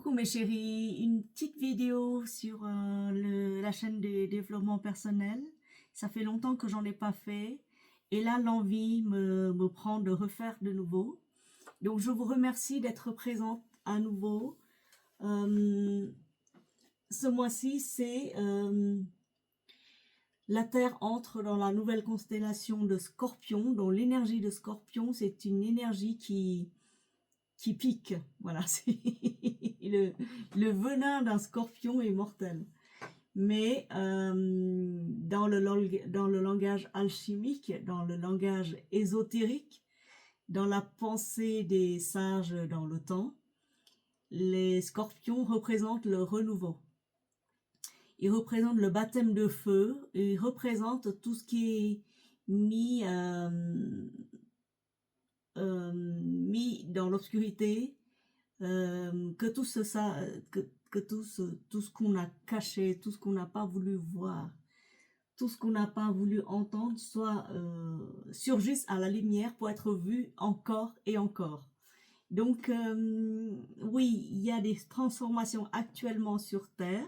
Coucou mes chéris, une petite vidéo sur la chaîne de développement personnel. Ça fait longtemps que j'en ai pas fait et là l'envie me prend de refaire de nouveau. Donc je vous remercie d'être présente à nouveau. Ce mois-ci c'est la Terre entre dans la nouvelle constellation de Scorpion, dont l'énergie de Scorpion c'est une énergie qui pique. Voilà, c'est le venin d'un scorpion est mortel. Mais dans le langage alchimique, dans le langage ésotérique, dans la pensée des sages dans le temps, les scorpions représentent le renouveau. Ils représentent le baptême de feu, ils représentent tout ce qui est mis dans l'obscurité, que tout ce qu'on a caché, tout ce qu'on n'a pas voulu voir, tout ce qu'on n'a pas voulu entendre, surgisse à la lumière pour être vu encore et encore. Donc oui, il y a des transformations actuellement sur Terre.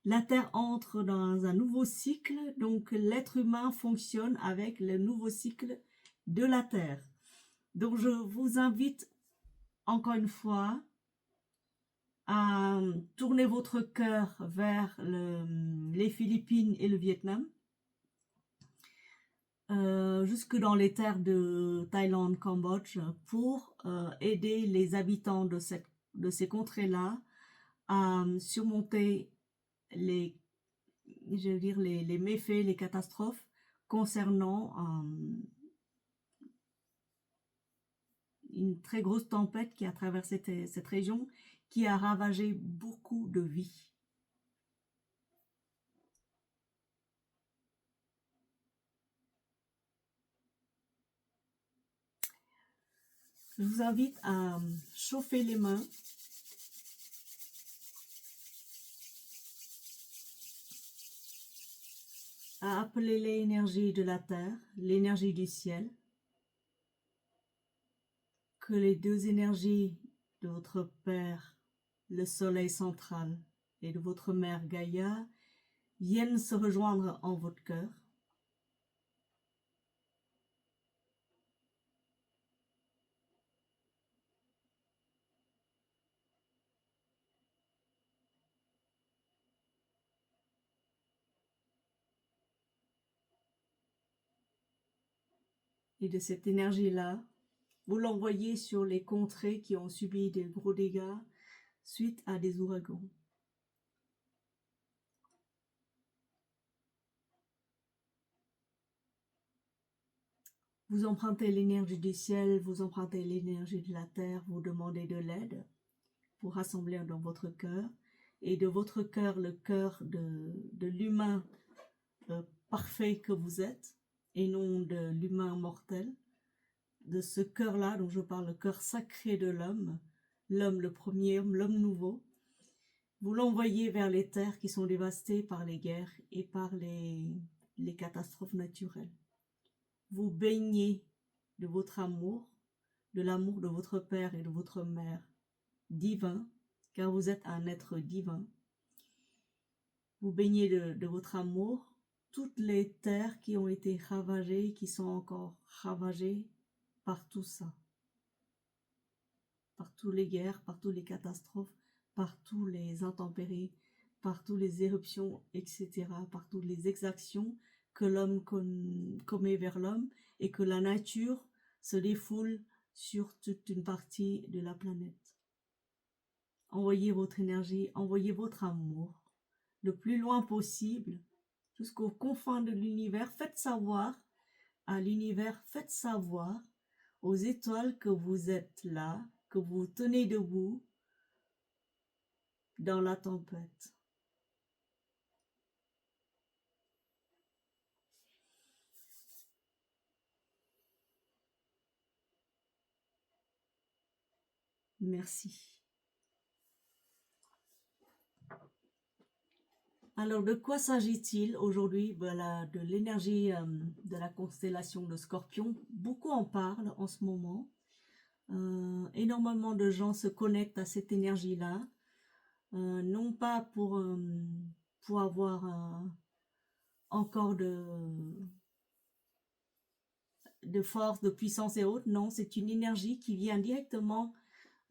La Terre entre dans un nouveau cycle, donc l'être humain fonctionne avec le nouveau cycle de la Terre. Donc je vous invite encore une fois à tourner votre cœur vers les Philippines et le Vietnam, jusque dans les terres de Thaïlande, Cambodge, pour aider les habitants de ces contrées-là à surmonter les méfaits, les catastrophes concernant une très grosse tempête qui a traversé cette région, qui a ravagé beaucoup de vies. Je vous invite à chauffer les mains, à appeler l'énergie de la terre, l'énergie du ciel, que les deux énergies de votre Père, le Soleil central, et de votre Mère Gaïa viennent se rejoindre en votre cœur. Et de cette énergie-là, vous l'envoyez sur les contrées qui ont subi des gros dégâts suite à des ouragans. Vous empruntez l'énergie du ciel, vous empruntez l'énergie de la terre, vous demandez de l'aide pour rassembler dans votre cœur, et de votre cœur, le cœur de l'humain parfait que vous êtes, et non de l'humain mortel, de ce cœur-là dont je parle, le cœur sacré de l'homme, l'homme le premier homme, l'homme nouveau. Vous l'envoyez vers les terres qui sont dévastées par les guerres et par les catastrophes naturelles. Vous baignez de votre amour, de l'amour de votre Père et de votre Mère divin, car vous êtes un être divin. Vous baignez de votre amour toutes les terres qui ont été ravagées, qui sont encore ravagées par tout ça, par toutes les guerres, par toutes les catastrophes, par tous les intempéries, par toutes les éruptions, etc., par toutes les exactions que l'homme commet vers l'homme et que la nature se défoule sur toute une partie de la planète. Envoyez votre énergie, envoyez votre amour le plus loin possible, jusqu'aux confins de l'univers. Faites savoir à l'univers, faites savoir aux étoiles que vous êtes là, que vous tenez debout dans la tempête. Merci. Alors, de quoi s'agit-il aujourd'hui? Voilà, de l'énergie de la constellation de Scorpion. Beaucoup en parlent en ce moment. Énormément de gens se connectent à cette énergie-là. non pas pour avoir encore de force, de puissance et autres. Non, c'est une énergie qui vient directement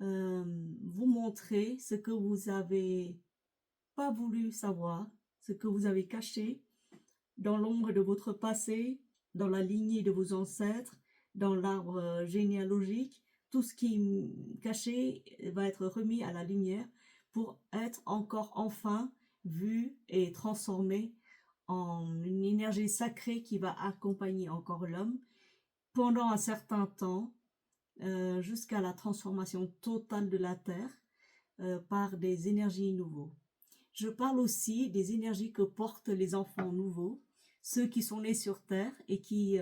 vous montrer ce que vous avez pas voulu savoir, ce que vous avez caché dans l'ombre de votre passé, dans la lignée de vos ancêtres, dans l'arbre généalogique. Tout ce qui est caché va être remis à la lumière pour être encore enfin vu et transformé en une énergie sacrée qui va accompagner encore l'homme pendant un certain temps, jusqu'à la transformation totale de la Terre par des énergies nouveaux. Je parle aussi des énergies que portent les enfants nouveaux, ceux qui sont nés sur Terre et qui...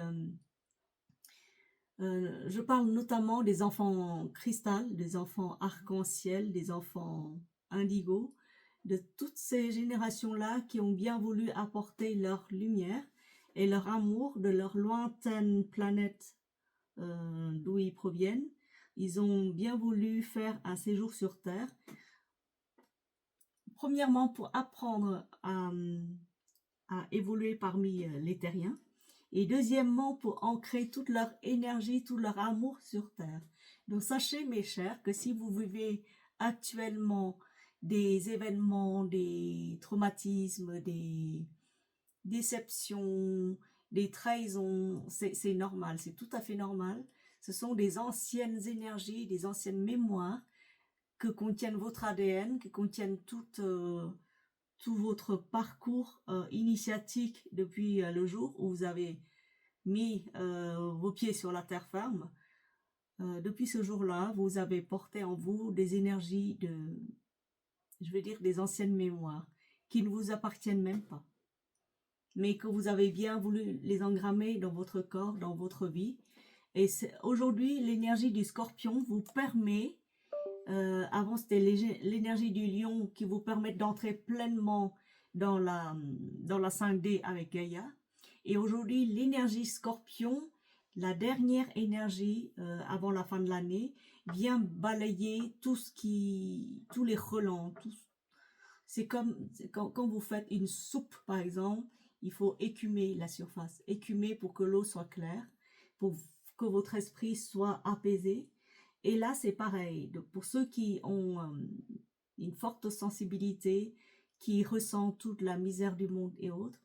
je parle notamment des enfants cristal, des enfants arc-en-ciel, des enfants indigo, de toutes ces générations-là qui ont bien voulu apporter leur lumière et leur amour de leur lointaine planète d'où ils proviennent. Ils ont bien voulu faire un séjour sur Terre. Premièrement, pour apprendre à évoluer parmi les terriens. Et deuxièmement, pour ancrer toute leur énergie, tout leur amour sur Terre. Donc sachez, mes chers, que si vous vivez actuellement des événements, des traumatismes, des déceptions, des trahisons, c'est normal, c'est tout à fait normal. Ce sont des anciennes énergies, des anciennes mémoires que contiennent votre ADN, que contiennent tout votre parcours initiatique depuis le jour où vous avez mis vos pieds sur la terre ferme. Depuis ce jour-là, vous avez porté en vous des énergies je veux dire, des anciennes mémoires qui ne vous appartiennent même pas, mais que vous avez bien voulu les engrammer dans votre corps, dans votre vie. Et aujourd'hui, l'énergie du scorpion vous permet, avant c'était l'énergie du lion qui vous permet d'entrer pleinement dans la 5D avec Gaïa. Et aujourd'hui, l'énergie scorpion, la dernière énergie avant la fin de l'année, vient balayer tous les relents. C'est comme quand vous faites une soupe, par exemple, il faut écumer la surface, écumer pour que l'eau soit claire, pour que votre esprit soit apaisé. Et là, c'est pareil. Pour ceux qui ont une forte sensibilité, qui ressentent toute la misère du monde et autres,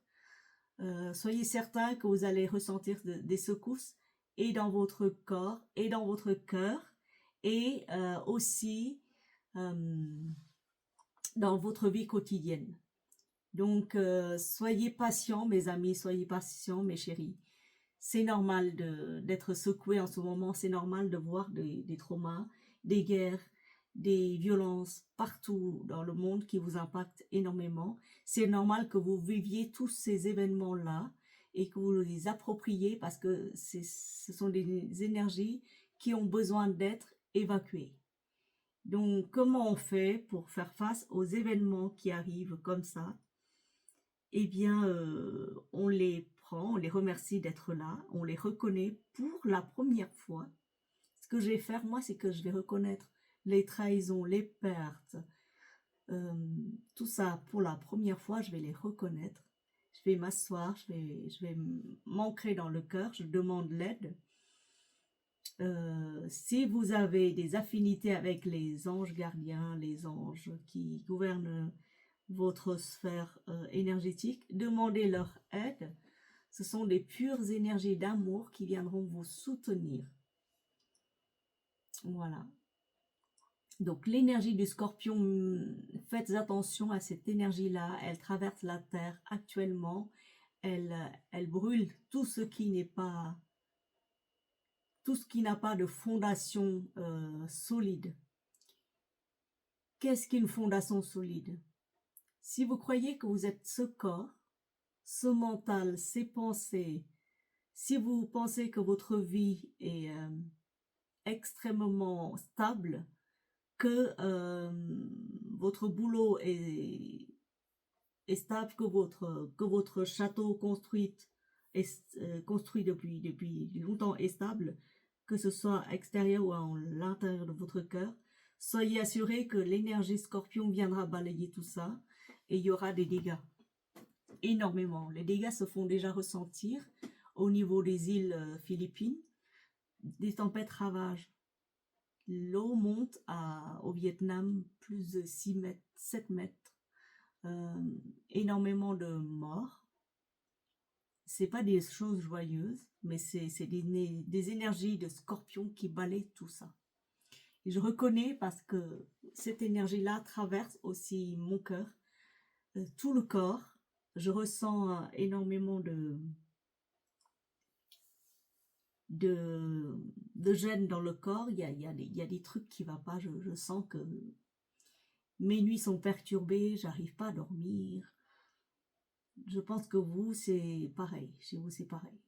soyez certains que vous allez ressentir des secousses et dans votre corps et dans votre cœur et aussi dans votre vie quotidienne. Donc, soyez patients, mes amis, soyez patients, mes chéris. C'est normal d'être secoué en ce moment, c'est normal de voir des traumas, des guerres, des violences partout dans le monde qui vous impactent énormément. C'est normal que vous viviez tous ces événements-là et que vous les appropriez parce que ce sont des énergies qui ont besoin d'être évacuées. Donc, comment on fait pour faire face aux événements qui arrivent comme ça? Eh bien, on les prend, on les remercie d'être là, on les reconnaît pour la première fois. Ce que je vais faire, moi, c'est que je vais reconnaître les trahisons, les pertes, tout ça pour la première fois, je vais les reconnaître. Je vais m'asseoir, je vais m'ancrer dans le cœur, je demande l'aide. Si vous avez des affinités avec les anges gardiens, les anges qui gouvernent votre sphère énergétique, demandez leur aide. Ce sont des pures énergies d'amour qui viendront vous soutenir. Voilà. Donc l'énergie du scorpion, faites attention à cette énergie-là. Elle traverse la Terre actuellement. Elle brûle tout ce qui n'est pas... tout ce qui n'a pas de fondation solide. Qu'est-ce qu'une fondation solide? Si vous croyez que vous êtes ce corps, ce mental, ces pensées, si vous pensez que votre vie est extrêmement stable, que votre boulot est stable, que votre château construit depuis longtemps est stable, que ce soit extérieur ou à l'intérieur de votre cœur, Soyez assurés que l'énergie scorpion viendra balayer tout ça et il y aura des dégâts. Énormément. Les dégâts se font déjà ressentir au niveau des îles Philippines. Des tempêtes ravagent. L'eau monte au Vietnam plus de 6 mètres, 7 mètres. Énormément de morts. C'est pas des choses joyeuses, mais c'est des énergies de scorpion qui balayent tout ça. Et je reconnais parce que cette énergie-là traverse aussi mon cœur, tout le corps. Je ressens énormément de gêne dans le corps. Il y a des trucs qui ne vont pas. Je sens que mes nuits sont perturbées, j'arrive pas à dormir. Je pense que vous, c'est pareil. Chez vous, c'est pareil.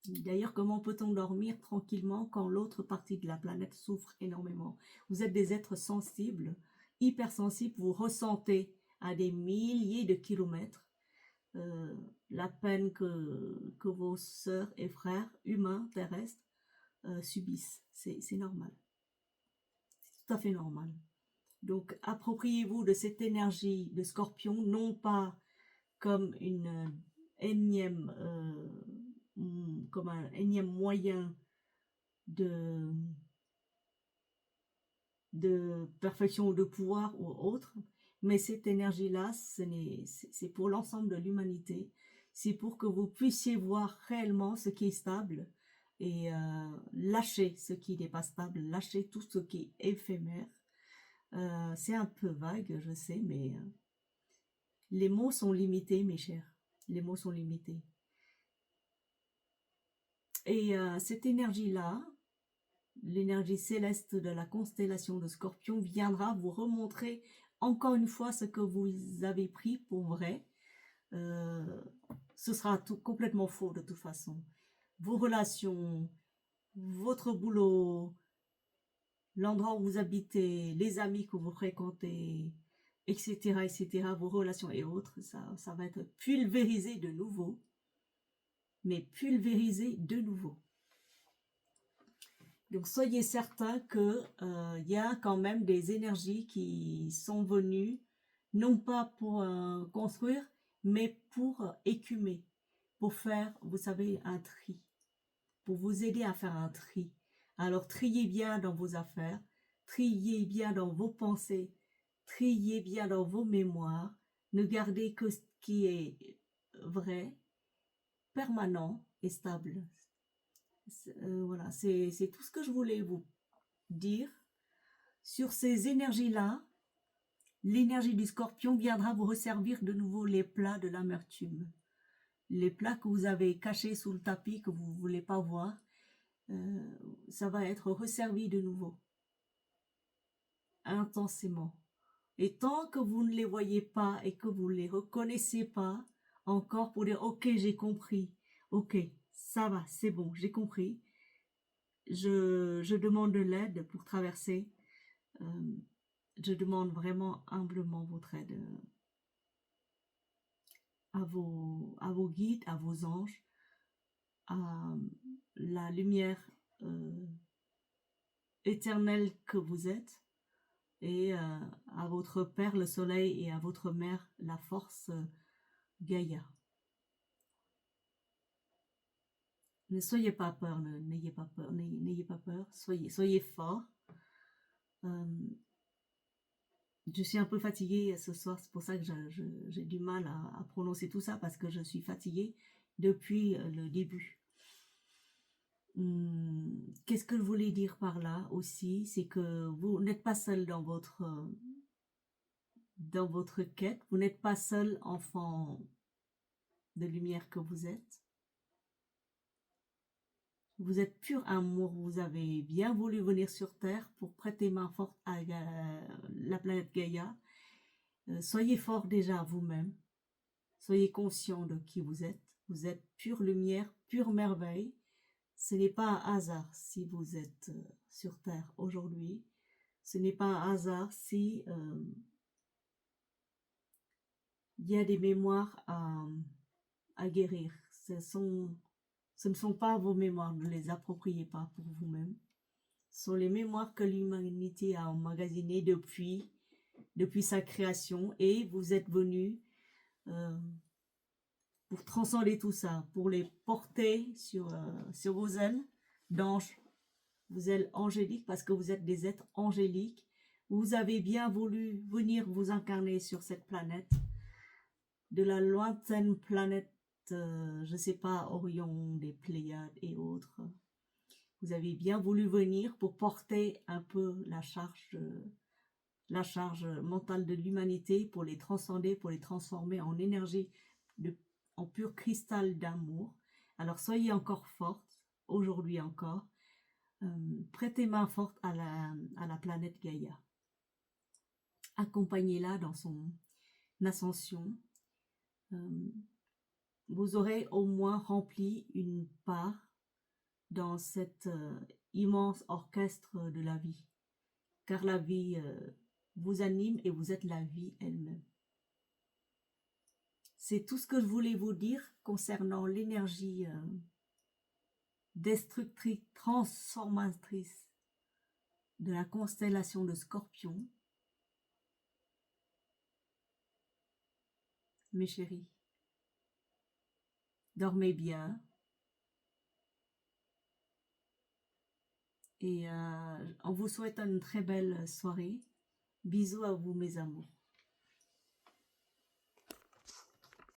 D'ailleurs, comment peut-on dormir tranquillement quand l'autre partie de la planète souffre énormément? Vous êtes des êtres sensibles, hypersensibles, vous ressentez à des milliers de kilomètres la peine que vos sœurs et frères humains terrestres subissent. C'est normal. C'est tout à fait normal. Donc, appropriez-vous de cette énergie de scorpion, non pas comme une énième... comme un énième moyen de perfection ou de pouvoir ou autre, mais cette énergie-là, c'est pour l'ensemble de l'humanité. C'est pour que vous puissiez voir réellement ce qui est stable et lâcher ce qui n'est pas stable, lâcher tout ce qui est éphémère. C'est un peu vague, je sais, mais les mots sont limités, mes chers. Les mots sont limités. Et cette énergie-là, l'énergie céleste de la constellation de Scorpion viendra vous remontrer encore une fois ce que vous avez pris pour vrai. Ce sera complètement faux de toute façon. Vos relations, votre boulot, l'endroit où vous habitez, les amis que vous fréquentez, etc., etc., vos relations et autres, ça va être pulvérisé de nouveau. Mais pulvérisé de nouveau. Donc soyez certains que y a quand même des énergies qui sont venues, non pas pour construire, mais pour écumer, pour faire, vous savez, un tri, pour vous aider à faire un tri. Alors triez bien dans vos affaires, triez bien dans vos pensées, triez bien dans vos mémoires, ne gardez que ce qui est vrai, permanent et stable. Voilà, c'est tout ce que je voulais vous dire. Sur ces énergies-là, l'énergie du scorpion viendra vous resservir de nouveau les plats de l'amertume. Les plats que vous avez cachés sous le tapis, que vous ne voulez pas voir, ça va être resservi de nouveau. Intensément. Et tant que vous ne les voyez pas et que vous ne les reconnaissez pas, encore pour dire « Ok, j'ai compris. Ok, ça va, c'est bon, j'ai compris. » Je demande de l'aide pour traverser. Je demande vraiment humblement votre aide à vos guides, à vos anges, à la lumière éternelle que vous êtes, et à votre Père le Soleil et à votre Mère la Force Gaïa. Ne soyez pas peur, n'ayez pas peur, n'ayez pas peur, soyez forts. Je suis un peu fatiguée ce soir, c'est pour ça que j'ai du mal à prononcer tout ça, parce que je suis fatiguée depuis le début. Qu'est-ce que je voulais dire par là aussi, c'est que vous n'êtes pas seul dans votre quête, vous n'êtes pas seul, enfant de lumière que vous êtes. Vous êtes pur amour, vous avez bien voulu venir sur Terre pour prêter main forte à la planète Gaïa. Soyez fort déjà vous-même, soyez conscient de qui vous êtes pure lumière, pure merveille. Ce n'est pas un hasard si vous êtes sur Terre aujourd'hui, ce n'est pas un hasard si il y a des mémoires à guérir. Ce ne sont pas vos mémoires, ne les appropriez pas pour vous-même. sont les mémoires que l'humanité a emmagasinées depuis sa création, et vous êtes venus pour transcender tout ça, pour les porter sur vos ailes d'ange, vos ailes angéliques, parce que vous êtes des êtres angéliques. Vous avez bien voulu venir vous incarner sur cette planète, de la lointaine planète, je ne sais pas, Orion, des Pléiades et autres. Vous avez bien voulu venir pour porter un peu la charge mentale de l'humanité, pour les transcender, pour les transformer en énergie, en pur cristal d'amour. Alors soyez encore fortes, aujourd'hui encore. Prêtez main forte à la planète Gaïa. Accompagnez-la dans son ascension. Vous aurez au moins rempli une part dans cet immense orchestre de la vie. Car la vie vous anime et vous êtes la vie elle-même. C'est tout ce que je voulais vous dire concernant l'énergie destructrice, transformatrice de la constellation de Scorpion. Mes chéris, dormez bien. Et on vous souhaite une très belle soirée. Bisous à vous, mes amours.